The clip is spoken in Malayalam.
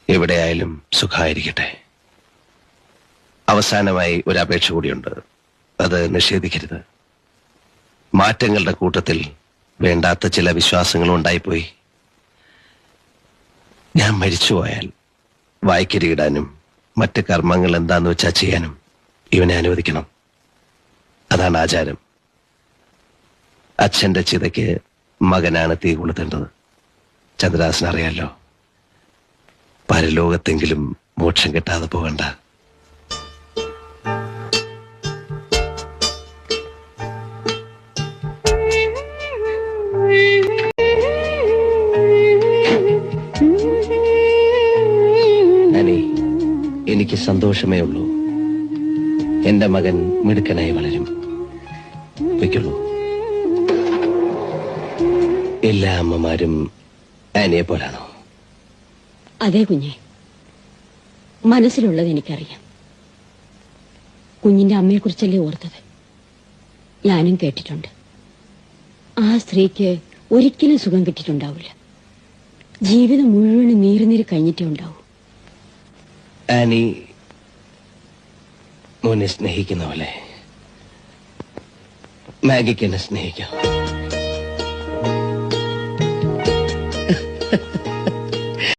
എവിടെയായാലും സുഖമായിരിക്കട്ടെ. അവസാനമായി ഒരു അപേക്ഷ കൂടിയുണ്ട്, അത് നിഷേധിക്കരുത്. മാറ്റങ്ങളുടെ കൂട്ടത്തിൽ വേണ്ടാത്ത ചില വിശ്വാസങ്ങളും ഉണ്ടായിപ്പോയി. ഞാൻ മരിച്ചുപോയാൽ വായ്ക്കരിയിടാനും മറ്റ് കർമ്മങ്ങൾ എന്താന്ന് വെച്ചാൽ ചെയ്യാനും ഇവനെ അനുവദിക്കണം. അതാണ് ആചാരം. അച്ഛന്റെ ചിതയ്ക്ക് മകനാണ് തീ കൊളുത്തേണ്ടത്. ചന്ദ്രദാസൻ അറിയാലോ. പരലോകത്തെങ്കിലും മോക്ഷം കിട്ടാതെ പോകണ്ട. എനിക്ക് സന്തോഷമേ ഉള്ളൂ. എന്റെ മകൻ മിടുക്കനായി വളരും. വയ്ക്കുള്ളൂ. എല്ലാ അമ്മമാരും ആനിയെ പോലാണോ? അതെ കുഞ്ഞെ, മനസ്സിലുള്ളത് എനിക്കറിയാം. കുഞ്ഞിന്റെ അമ്മയെക്കുറിച്ചല്ലേ ഓർത്തത്. ഞാനും കേട്ടിട്ടുണ്ട്. ആ സ്ത്രീക്ക് ഒരിക്കലും സുഖം കിട്ടിയിട്ടുണ്ടാവില്ല. ജീവിതം മുഴുവൻ നീറി കഴിഞ്ഞിട്ടേ ഉണ്ടാവൂ. ആനി മോനെ സ്നേഹിക്കുന്ന പോലെ മാഗിക്ക് എന്നെ സ്നേഹിക്കാം.